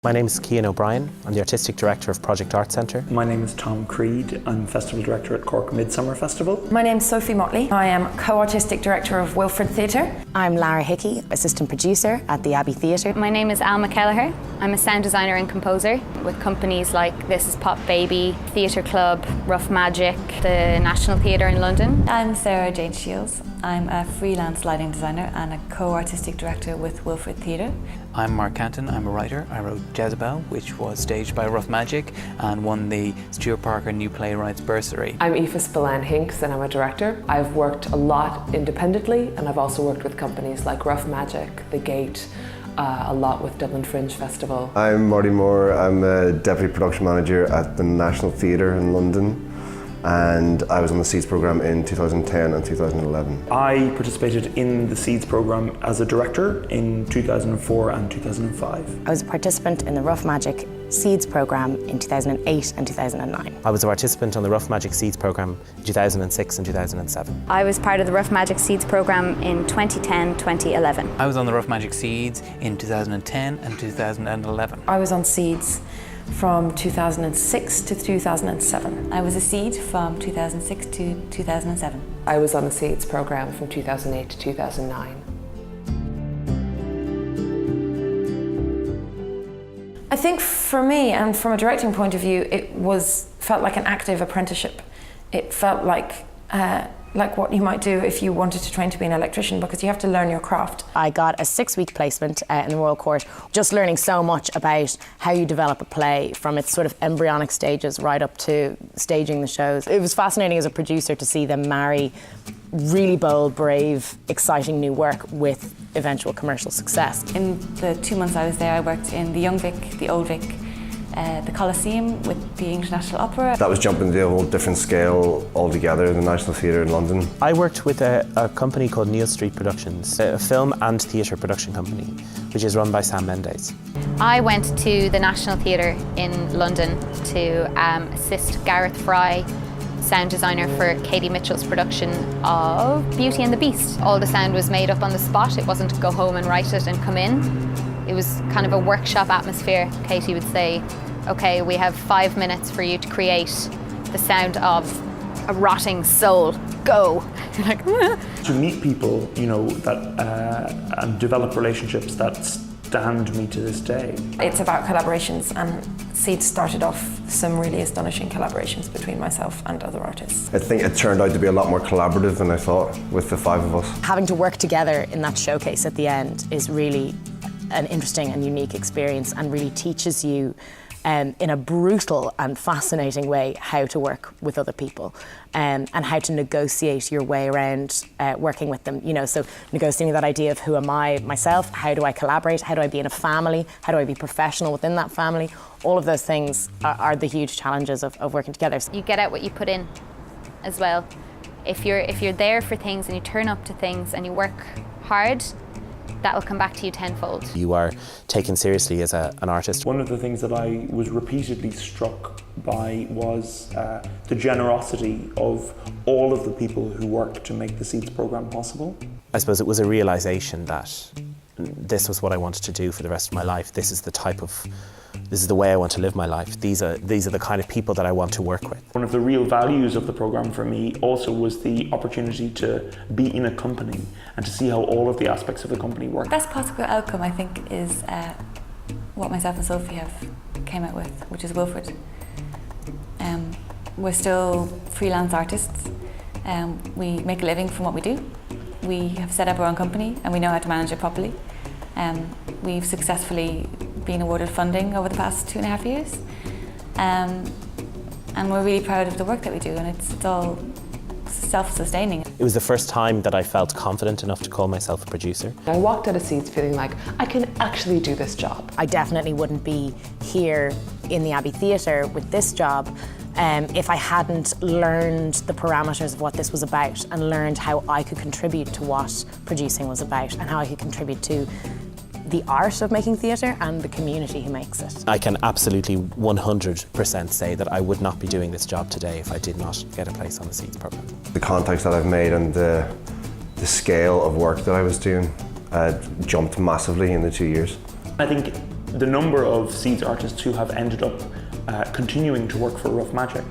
My name is Cian O'Brien. I'm the Artistic Director of Project Art Centre. My name is Tom Creed. I'm Festival Director at Cork Midsummer Festival. My name's Sophie Motley. I am Co-Artistic Director of Wilfred Theatre. I'm Lara Hickey, Assistant Producer at the Abbey Theatre. My name is Alma Kelleher. I'm a sound designer and composer with companies like This Is Pop Baby, Theatre Club, Rough Magic, the National Theatre in London. I'm Sarah Jane Shields. I'm a freelance lighting designer and a co-artistic director with Wilfred Theatre. I'm Mark Canton. I'm a writer. I wrote Jezebel, which was staged by Rough Magic and won the Stuart Parker New Playwrights Bursary. I'm Aoife Spillane Hinks and I'm a director. I've worked a lot independently and I've also worked with companies like Rough Magic, The Gate, a lot with Dublin Fringe Festival. I'm Marty Moore. I'm a Deputy Production Manager at the National Theatre in London, and I was on the Seeds programme in 2010 and 2011. I participated in the Seeds programme as a director in 2004 and 2005. I was a participant in the Rough Magic Seeds programme in 2008 and 2009. I was a participant on the Rough Magic Seeds programme in 2006 and 2007. I was part of the Rough Magic Seeds programme in 2010-2011. I was on the Rough Magic Seeds in 2010 and 2011. I was on Seeds from 2006 to 2007. I was a seed from 2006 to 2007. I was on the Seeds programme from 2008 to 2009. I think for me, and from a directing point of view, it felt like an active apprenticeship. It felt like what you might do if you wanted to train to be an electrician, because you have to learn your craft. I got a 6-week placement in the Royal Court, just learning so much about how you develop a play from its sort of embryonic stages right up to staging the shows. It was fascinating as a producer to see them marry really bold, brave, exciting new work with eventual commercial success. In the 2 months I was there, I worked in the Young Vic, the Old Vic, the Coliseum with the International Opera. That was jumping to a whole different scale altogether, the National Theatre in London. I worked with a company called Neil Street Productions, a film and theatre production company, which is run by Sam Mendes. I went to the National Theatre in London to assist Gareth Fry, sound designer for Katie Mitchell's production of Beauty and the Beast. All the sound was made up on the spot. It wasn't go home and write it and come in. It was kind of a workshop atmosphere. Katie would say, okay, we have 5 minutes for you to create the sound of a rotting soul. Go. You're like, To meet people, and develop relationships that stand me to this day. It's about collaborations, and Seeds started off some really astonishing collaborations between myself and other artists. I think it turned out to be a lot more collaborative than I thought with the 5 of us. Having to work together in that showcase at the end is really an interesting and unique experience, and really teaches you in a brutal and fascinating way how to work with other people and how to negotiate your way around working with them. So negotiating that idea of who am I myself, how do I collaborate, how do I be in a family, how do I be professional within that family. All of those things are the huge challenges of working together. you get out what you put in as well. If you're there for things and you turn up to things and you work hard, that will come back to you tenfold. You are taken seriously as an artist. One of the things that I was repeatedly struck by was the generosity of all of the people who worked to make the Seeds programme possible. I suppose it was a realisation that this was what I wanted to do for the rest of my life. This is the way I want to live my life. These are the kind of people that I want to work with. One of the real values of the programme for me also was the opportunity to be in a company and to see how all of the aspects of the company work. Best possible outcome, I think, is what myself and Sophie have came out with, which is Wilfred. We're still freelance artists. We make a living from what we do. We have set up our own company and we know how to manage it properly. We've successfully been awarded funding over the past 2.5 years. And we're really proud of the work that we do, and it's all self-sustaining. It was the first time that I felt confident enough to call myself a producer. I walked out of Seeds feeling like I can actually do this job. I definitely wouldn't be here in the Abbey Theatre with this job if I hadn't learned the parameters of what this was about and learned how I could contribute to what producing was about and how I could contribute to the art of making theatre and the community who makes it. I can absolutely 100% say that I would not be doing this job today if I did not get a place on the Seeds programme. The contacts that I've made and the scale of work that I was doing jumped massively in the 2 years. I think The number of Seeds artists who have ended up continuing to work for Rough Magic,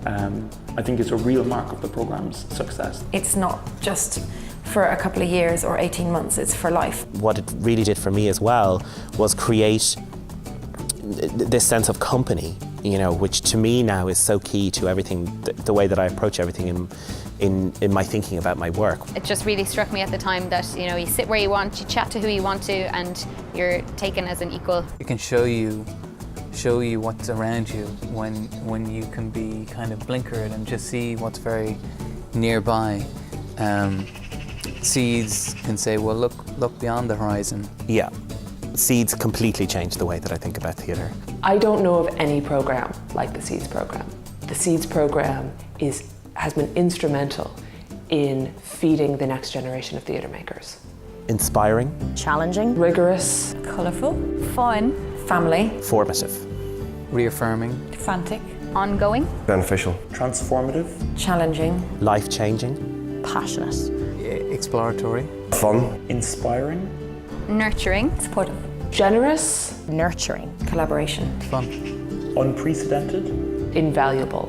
I think is a real mark of the programme's success. It's not just for a couple of years or 18 months, it's for life. What it really did for me as well was create this sense of company, you know, which to me now is so key to everything, the way that I approach everything in my thinking about my work. It just really struck me at the time that, you know, you sit where you want, you chat to who you want to, and you're taken as an equal. It can show you what's around you when you can be kind of blinkered and just see what's very nearby. Seeds can say, well, look beyond the horizon. Yeah, Seeds completely changed the way that I think about theatre. I don't know of any program like the Seeds program. The Seeds program has been instrumental in feeding the next generation of theatre makers. Inspiring. Challenging. Rigorous. Colourful. Fun. Family. Formative. Reaffirming. Frantic. Ongoing. Beneficial. Transformative. Challenging. Life-changing. Passionate. Exploratory. Fun. Inspiring. Nurturing. Supportive. Generous. Nurturing. Collaboration. Fun. Unprecedented. Invaluable.